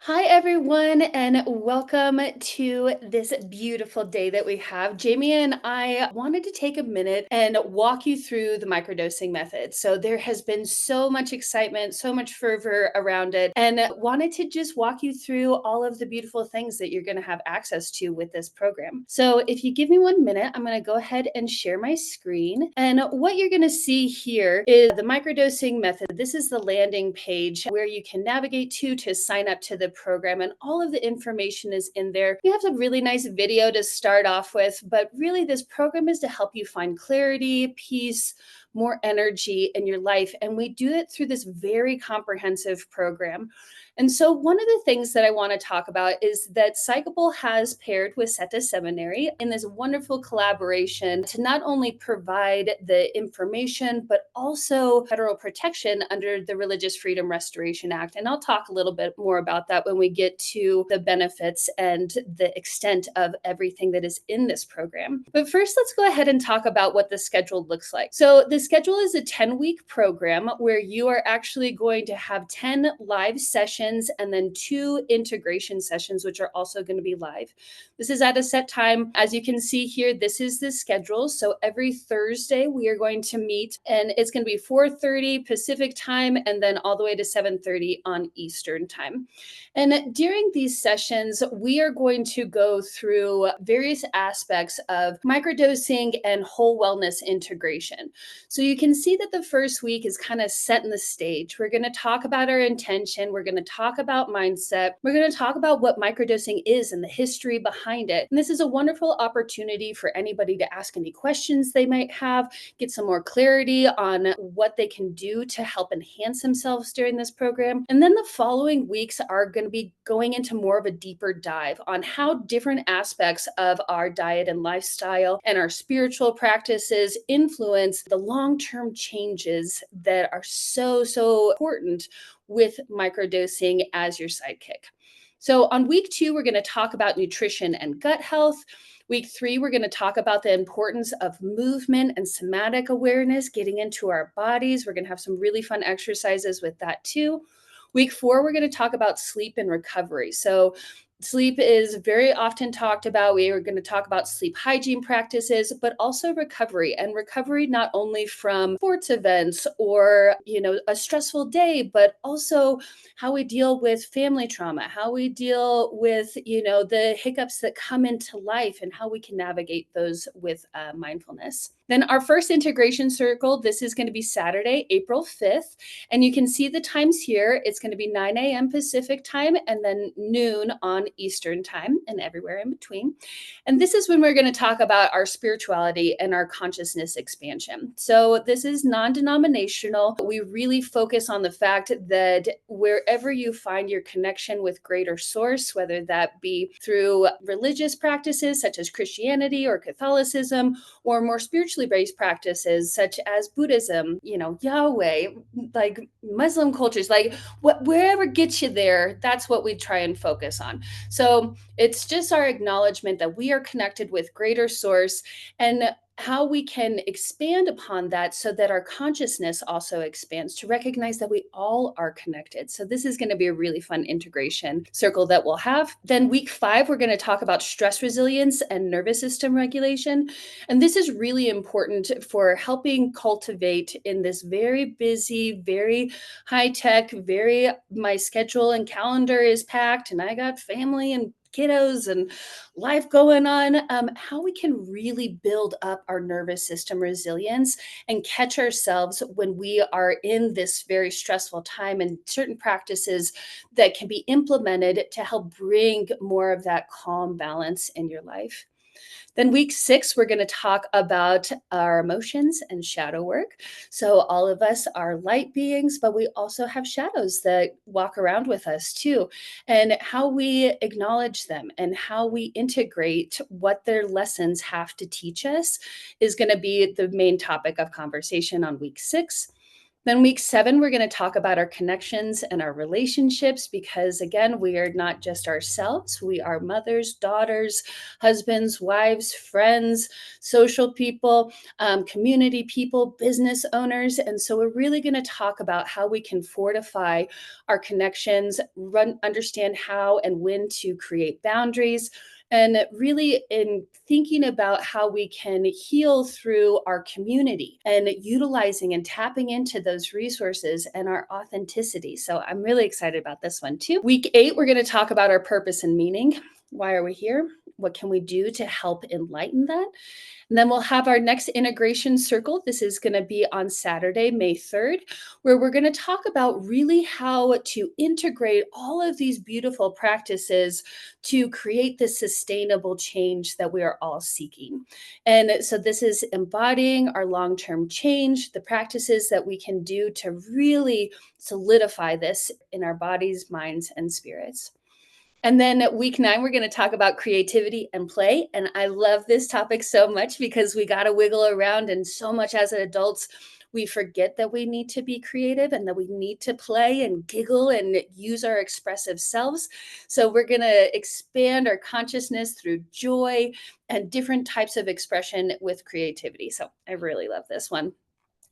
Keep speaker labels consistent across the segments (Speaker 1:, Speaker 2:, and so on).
Speaker 1: Hi, everyone, and welcome to this beautiful day that we have. Jamie and I wanted to take a minute and walk you through the microdosing method. So, there has been so much excitement, so much fervor around it, and wanted to just walk you through all of the beautiful things that you're going to have access to with this program. So, if you give me 1 minute, I'm going to go ahead and share my screen. And what you're going to see here is the microdosing method. This is the landing page where you can navigate to sign up to the program, and all of the information is in there. You have a really nice video to start off with, but really, this program is to help you find clarity, peace, more energy in your life. And we do it through this very comprehensive program. And so, one of the things that I want to talk about is that Psychable has paired with SETA Seminary in this wonderful collaboration to not only provide the information, but also federal protection under the Religious Freedom Restoration Act. And I'll talk a little bit more about that when we get to the benefits and the extent of everything that is in this program. But first, let's go ahead and talk about what the schedule looks like. So, the schedule is a 10-week program where you are actually going to have 10 live sessions and then 2 integration sessions, which are also going to be live. This is at a set time. As you can see here, this is the schedule. So every Thursday we are going to meet, and it's going to be 4:30 Pacific time and then all the way to 7:30 on Eastern time. And during these sessions, we are going to go through various aspects of microdosing and whole wellness integration. So you can see that the first week is kind of setting the stage. We're going to talk about our intention. We're going to talk about mindset. We're going to talk about what microdosing is and the history behind it. And this is a wonderful opportunity for anybody to ask any questions they might have, get some more clarity on what they can do to help enhance themselves during this program. And then the following weeks are going to be going into more of a deeper dive on how different aspects of our diet and lifestyle and our spiritual practices influence the long-term changes that are so important with microdosing as your sidekick. So on week 2, we're going to talk about nutrition and gut health. Week 3, we're going to talk about the importance of movement and somatic awareness, getting into our bodies. We're going to have some really fun exercises with that too. Week 4, we're going to talk about sleep and recovery. So sleep is very often talked about. We are going to talk about sleep hygiene practices, but also recovery, and recovery not only from sports events or, a stressful day, but also how we deal with family trauma, how we deal with, the hiccups that come into life and how we can navigate those with mindfulness. Then our first integration circle, this is going to be Saturday, April 5th. And you can see the times here. It's going to be 9 a.m. Pacific time and then noon on Eastern time and everywhere in between. And this is when we're going to talk about our spirituality and our consciousness expansion. So this is non-denominational. We really focus on the fact that wherever you find your connection with greater source, whether that be through religious practices such as Christianity or Catholicism, or more spiritually based practices such as Buddhism, Yahweh, like Muslim cultures, like wherever gets you there, that's what we try and focus on. So it's just our acknowledgement that we are connected with greater source, and how we can expand upon that so that our consciousness also expands to recognize that we all are connected. So this is going to be a really fun integration circle that we'll have. Then week 5, we're going to talk about stress resilience and nervous system regulation. And this is really important for helping cultivate in this very busy, very high tech, my schedule and calendar is packed and I got family and kiddos and life going on, how we can really build up our nervous system resilience and catch ourselves when we are in this very stressful time, and certain practices that can be implemented to help bring more of that calm balance in your life. Then week 6, we're going to talk about our emotions and shadow work. So all of us are light beings, but we also have shadows that walk around with us too. And how we acknowledge them and how we integrate what their lessons have to teach us is going to be the main topic of conversation on week 6. Then, week 7, we're going to talk about our connections and our relationships because, again, we are not just ourselves. We are mothers, daughters, husbands, wives, friends, social people, community people, business owners. And so, we're really going to talk about how we can fortify our connections, understand how and when to create boundaries, and really in thinking about how we can heal through our community and utilizing and tapping into those resources and our authenticity. So I'm really excited about this one too. Week 8, we're going to talk about our purpose and meaning. Why are we here? What can we do to help enlighten that? And then we'll have our next integration circle. This is going to be on Saturday, May 3rd, where we're going to talk about really how to integrate all of these beautiful practices to create the sustainable change that we are all seeking. And so this is embodying our long term change, the practices that we can do to really solidify this in our bodies, minds, and spirits. And then week 9, we're going to talk about creativity and play. And I love this topic so much because we got to wiggle around. And so much as adults, we forget that we need to be creative and that we need to play and giggle and use our expressive selves. So we're going to expand our consciousness through joy and different types of expression with creativity. So I really love this one.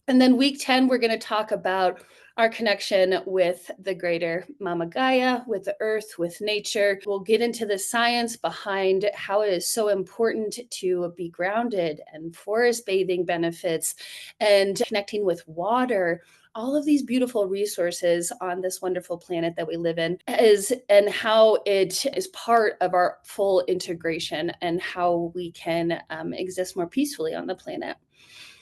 Speaker 1: And then week 10, we're going to talk about our connection with the greater Mama Gaia, with the earth, with nature. We'll get into the science behind how it is so important to be grounded and forest bathing benefits and connecting with water. All of these beautiful resources on this wonderful planet that we live in is and how it is part of our full integration and how we can exist more peacefully on the planet.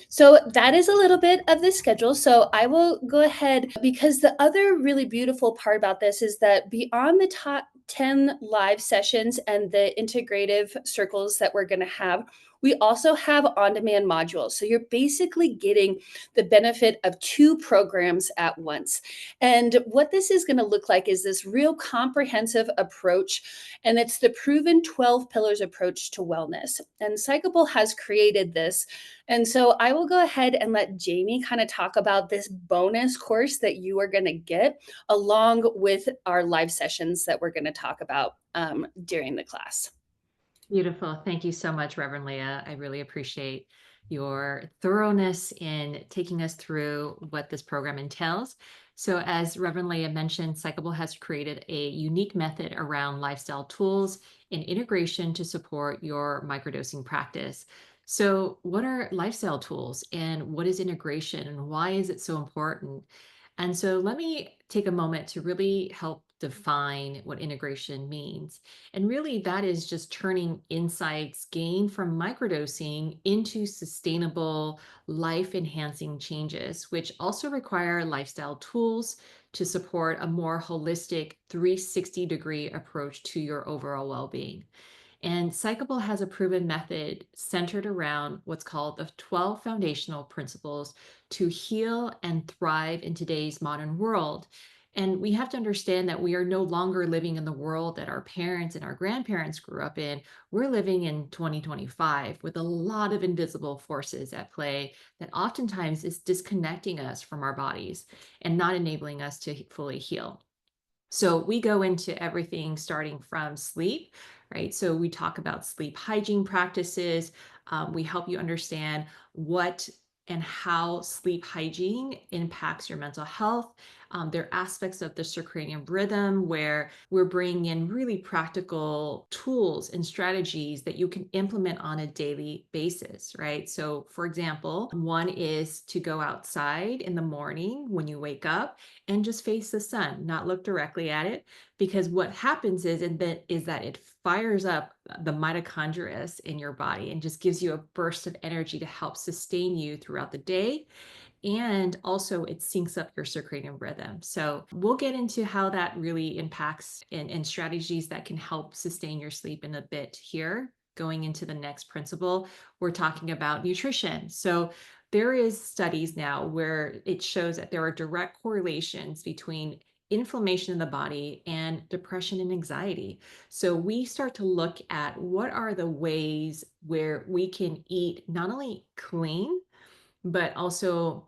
Speaker 1: So that is a little bit of the schedule. So I will go ahead because the other really beautiful part about this is that beyond the top 10 live sessions and the integrative circles that we're going to have, we also have on demand modules. So you're basically getting the benefit of 2 programs at once. And what this is going to look like is this real comprehensive approach. And it's the proven 12 pillars approach to wellness. And Psychable has created this, and so I will go ahead and let Jamie kind of talk about this bonus course that you are going to get along with our live sessions that we're going to talk about during the class.
Speaker 2: Beautiful. Thank you so much, Reverend Leah. I really appreciate your thoroughness in taking us through what this program entails. So, as Reverend Leah mentioned, Psychable has created a unique method around lifestyle tools and integration to support your microdosing practice. So, what are lifestyle tools and what is integration and why is it so important? And so, let me take a moment to really help define what integration means. And really, that is just turning insights gained from microdosing into sustainable, life enhancing changes, which also require lifestyle tools to support a more holistic 360-degree approach to your overall well being. And Psychable has a proven method centered around what's called the 12 foundational principles to heal and thrive in today's modern world. And we have to understand that we are no longer living in the world that our parents and our grandparents grew up in. We're living in 2025 with a lot of invisible forces at play that oftentimes is disconnecting us from our bodies and not enabling us to fully heal. So we go into everything starting from sleep, right? So we talk about sleep hygiene practices. We help you understand what and how sleep hygiene impacts your mental health. There are aspects of the circadian rhythm where we're bringing in really practical tools and strategies that you can implement on a daily basis, right? So, for example, one is to go outside in the morning when you wake up and just face the sun, not look directly at it, because what happens is that it fires up the mitochondria in your body and just gives you a burst of energy to help sustain you throughout the day. And also it syncs up your circadian rhythm. So we'll get into how that really impacts and strategies that can help sustain your sleep in a bit here. Going into the next principle, we're talking about nutrition. So there is studies now where it shows that there are direct correlations between inflammation in the body and depression and anxiety. So we start to look at what are the ways where we can eat not only clean, but also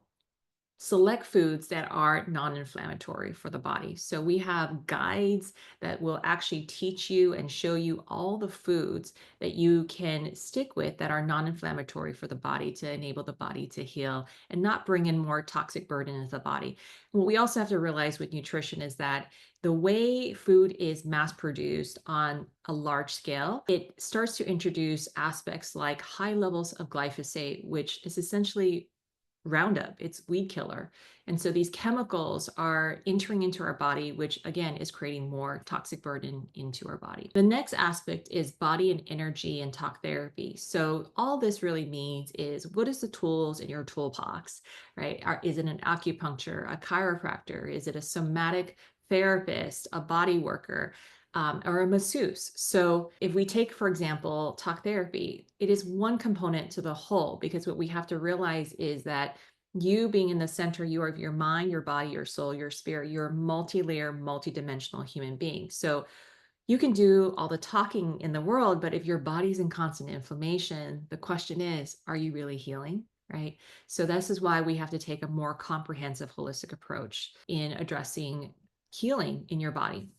Speaker 2: select foods that are non-inflammatory for the body. So we have guides that will actually teach you and show you all the foods that you can stick with that are non-inflammatory for the body to enable the body to heal and not bring in more toxic burden into the body. What we also have to realize with nutrition is that the way food is mass produced on a large scale, it starts to introduce aspects like high levels of glyphosate, which is essentially Roundup, it's weed killer. And so these chemicals are entering into our body, which again is creating more toxic burden into our body. The next aspect is body and energy and talk therapy. So all this really means is what is the tools in your toolbox, right? Is it an acupuncture, a chiropractor? Is it a somatic therapist, a body worker? Or a masseuse. So, if we take, for example, talk therapy, it is one component to the whole because what we have to realize is that you being in the center, you are of your mind, your body, your soul, your spirit, you're a multi-layer, multi-dimensional human being. So, you can do all the talking in the world, but if your body's in constant inflammation, the question is, are you really healing? Right. So, this is why we have to take a more comprehensive, holistic approach in addressing healing in your body.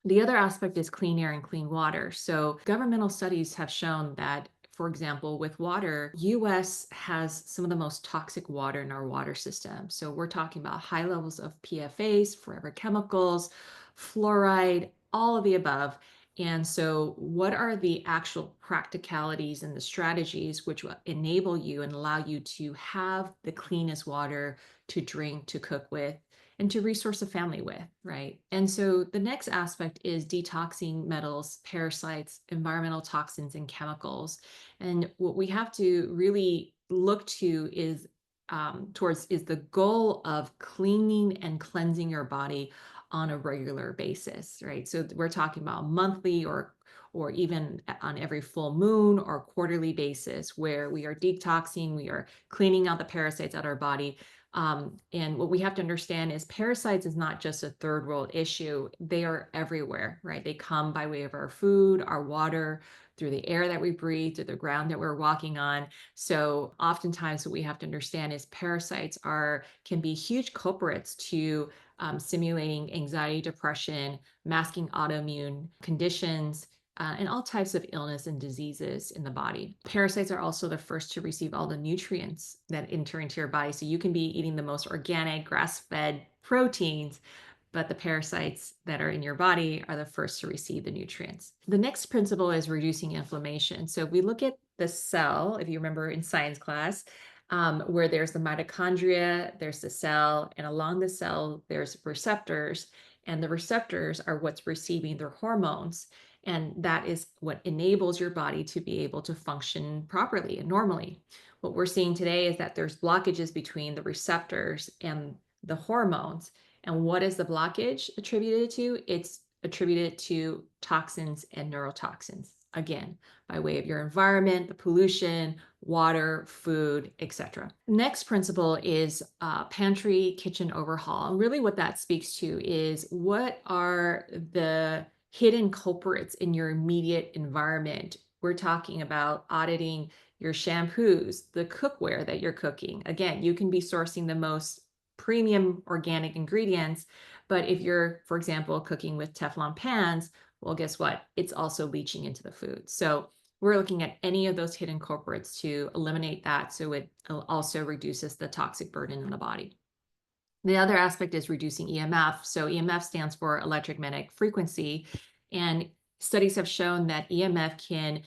Speaker 2: The other aspect is clean air and clean water. So governmental studies have shown that, for example, with water, US has some of the most toxic water in our water system. So we're talking about high levels of PFAS, forever chemicals, fluoride, all of the above. And so, what are the actual practicalities and the strategies which will enable you and allow you to have the cleanest water to drink, to cook with, and to resource a family with, right? And so the next aspect is detoxing metals, parasites, environmental toxins, and chemicals. And what we have to really look to is towards is the goal of cleaning and cleansing your body on a regular basis, right? So we're talking about monthly or even on every full moon or quarterly basis where we are detoxing, we are cleaning out the parasites out of our body. And what we have to understand is parasites is not just a third world issue. They are everywhere, right? They come by way of our food, our water, through the air that we breathe, through the ground that we're walking on. So oftentimes what we have to understand is parasites can be huge culprits to simulating anxiety, depression, masking autoimmune conditions, and all types of illness and diseases in the body. Parasites are also the first to receive all the nutrients that enter into your body. So you can be eating the most organic, grass-fed proteins, but the parasites that are in your body are the first to receive the nutrients. The next principle is reducing inflammation. So we look at the cell, if you remember in science class, where there's the mitochondria, there's the cell, and along the cell, there's receptors, and the receptors are what's receiving their hormones. And that is what enables your body to be able to function properly and normally. What we're seeing today is that there's blockages between the receptors and the hormones. And what is the blockage attributed to? It's attributed to toxins and neurotoxins. Again, by way of your environment, the pollution, water, food, etc. Next principle is pantry kitchen overhaul. And really what that speaks to is what are the hidden culprits in your immediate environment. We're talking about auditing your shampoos, the cookware that you're cooking. Again, you can be sourcing the most premium organic ingredients, but if you're, for example, cooking with Teflon pans, well, guess what? It's also leaching into the food. So we're looking at any of those hidden culprits to eliminate that so it also reduces the toxic burden in the body. The other aspect is reducing EMF. So EMF stands for electromagnetic frequency, and studies have shown that EMF can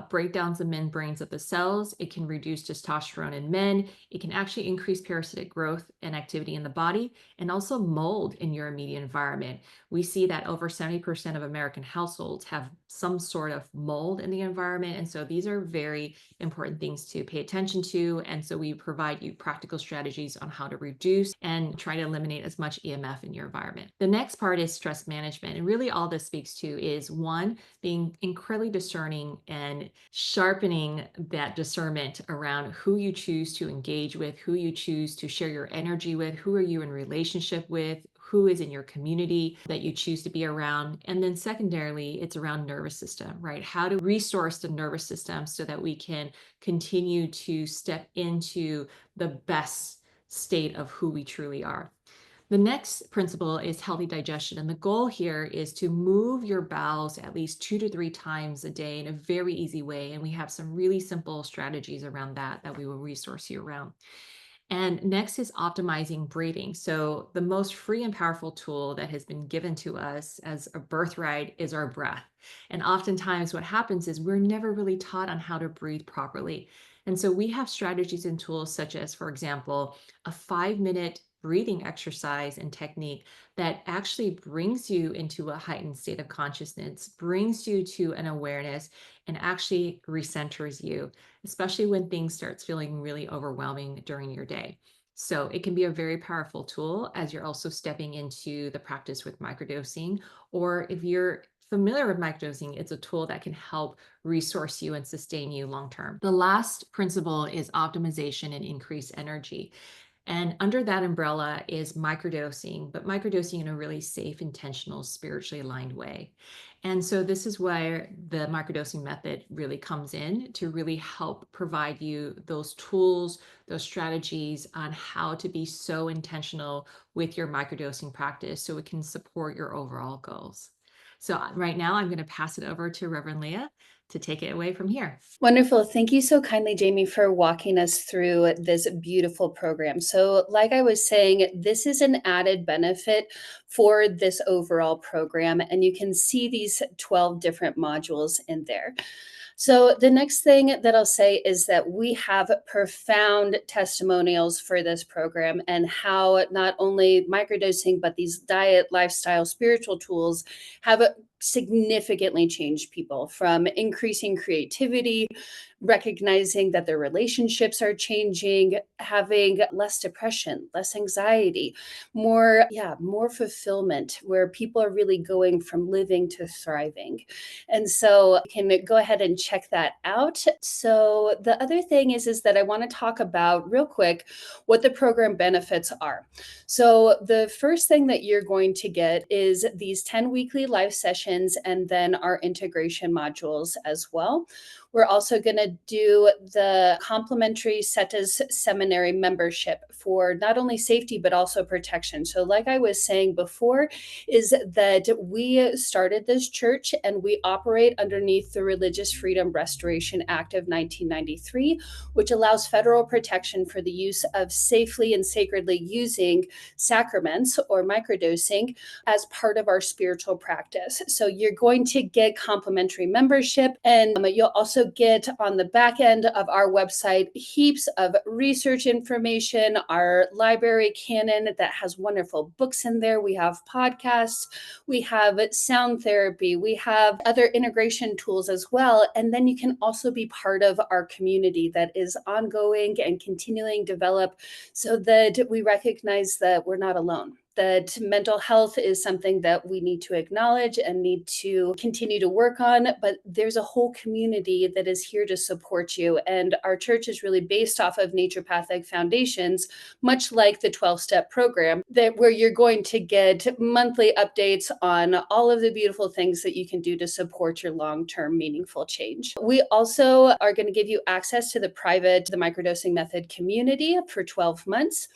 Speaker 2: break down the membranes of the cells. It can reduce testosterone in men. It can actually increase parasitic growth and activity in the body and also mold in your immediate environment. We see that over 70% of American households have some sort of mold in the environment. And so these are very important things to pay attention to. And so we provide you practical strategies on how to reduce and try to eliminate as much EMF in your environment. The next part is stress management. And really all this speaks to is one, being incredibly discerning and sharpening that discernment around who you choose to engage with, who you choose to share your energy with, who are you in relationship with, who is in your community that you choose to be around. And then secondarily, it's around nervous system, right? How to resource the nervous system so that we can continue to step into the best state of who we truly are. The next principle is healthy digestion. And the goal here is to move your bowels at least 2 to 3 times a day in a very easy way. And we have some really simple strategies around that we will resource you around. And next is optimizing breathing. So, the most free and powerful tool that has been given to us as a birthright is our breath. And oftentimes, what happens is we're never really taught on how to breathe properly. And so, we have strategies and tools such as, for example, a 5 minute breathing exercise and technique that actually brings you into a heightened state of consciousness, brings you to an awareness, and actually recenters you, especially when things starts feeling really overwhelming during your day. So it can be a very powerful tool as you're also stepping into the practice with microdosing. Or if you're familiar with microdosing, it's a tool that can help resource you and sustain you long term. The last principle is optimization and increased energy. And under that umbrella is microdosing, but microdosing in a really safe, intentional, spiritually aligned way. And so this is where the microdosing method really comes in to really help provide you those tools, those strategies on how to be so intentional with your microdosing practice so it can support your overall goals. So right now I'm going to pass it over to Reverend Leah to take it away from here.
Speaker 1: Wonderful. Thank you so kindly, Jamie, for walking us through this beautiful program. So, like I was saying, this is an added benefit for this overall program, and you can see these 12 different modules in there. So, the next thing that I'll say is that we have profound testimonials for this program and how not only microdosing, but these diet, lifestyle, spiritual tools have significantly changed people from increasing creativity, recognizing that their relationships are changing, having less depression, less anxiety, more fulfillment, where people are really going from living to thriving. And so you can go ahead and check that out. So the other thing is that I want to talk about real quick what the program benefits are. So the first thing that you're going to get is these 10 weekly live sessions and then our integration modules as well. We're also going to do the complimentary SETA's seminary membership for not only safety, but also protection. So, like I was saying before, is that we started this church and we operate underneath the Religious Freedom Restoration Act of 1993, which allows federal protection for the use of safely and sacredly using sacraments or microdosing as part of our spiritual practice. So, you're going to get complimentary membership, and you'll also get on the back end of our website heaps of research information, our library canon that has wonderful books in there. We have podcasts, we have sound therapy, we have other integration tools as well. And then you can also be part of our community that is ongoing and continuing to develop so that we recognize that we're not alone, that mental health is something that we need to acknowledge and need to continue to work on. But there's a whole community that is here to support you. And our church is really based off of naturopathic foundations, much like the 12-step program, that where you're going to get monthly updates on all of the beautiful things that you can do to support your long-term meaningful change. We also are going to give you access to the microdosing method community for 12 months.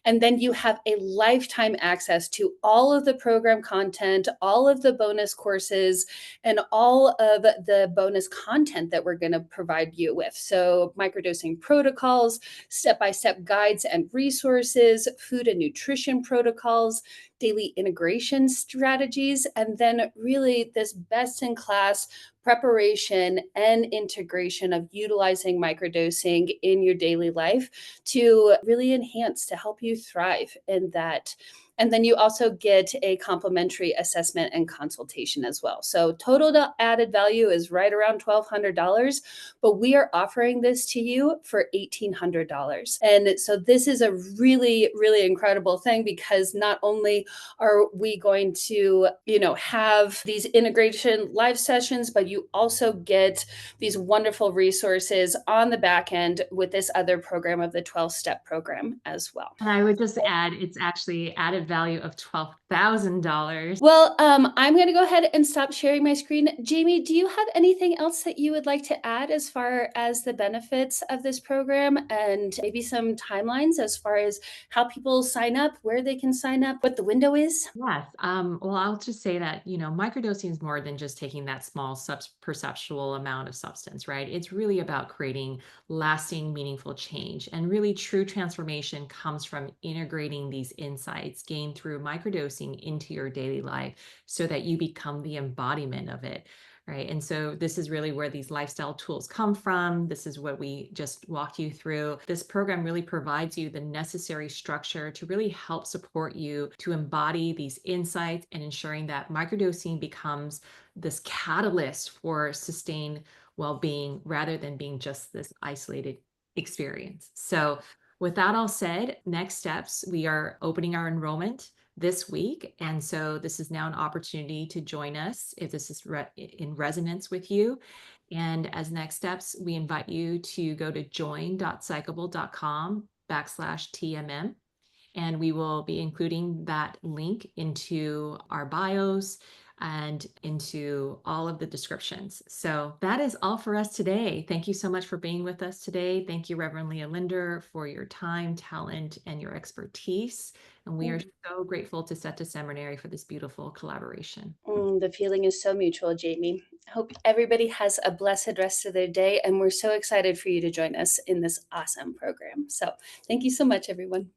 Speaker 1: And then you have a lifetime access to all of the program content, all of the bonus courses, and all of the bonus content that we're going to provide you with. So, microdosing protocols, step-by-step guides and resources, food and nutrition protocols, daily integration strategies, and then really this best-in-class preparation and integration of utilizing microdosing in your daily life to really enhance, to help you thrive in that. And then you also get a complimentary assessment and consultation as well. So total added value is right around $1,200, but we are offering this to you for $1,800. And so this is a really, really incredible thing, because not only are we going to, have these integration live sessions, but you also get these wonderful resources on the back end with this other program of the 12-step program as well.
Speaker 2: And I would just add, it's actually added value of $1,000.
Speaker 1: Well, I'm going to go ahead and stop sharing my screen. Jamie, do you have anything else that you would like to add as far as the benefits of this program and maybe some timelines as far as how people sign up, where they can sign up, what the window is?
Speaker 2: Yes. Well, I'll just say that, microdosing is more than just taking that small perceptual amount of substance, right? It's really about creating lasting, meaningful change. And really, true transformation comes from integrating these insights gained through microdosing into your daily life so that you become the embodiment of it. Right. And so this is really where these lifestyle tools come from. This is what we just walked you through. This program really provides you the necessary structure to really help support you to embody these insights and ensuring that microdosing becomes this catalyst for sustained well-being rather than being just this isolated experience. So with that all said, next steps, we are opening our enrollment this week. And so this is now an opportunity to join us if this is in resonance with you. And as next steps, we invite you to go to join.psychable.com/TMM. And we will be including that link into our bios and into all of the descriptions. So that is all for us today. Thank you so much for being with us today. Thank you, Reverend Leah Linder, for your time, talent, and your expertise. And we are so grateful to Seta Seminary for this beautiful collaboration.
Speaker 1: The feeling is so mutual, Jamie. I hope everybody has a blessed rest of their day, and we're so excited for you to join us in this awesome program. So, thank you so much, everyone.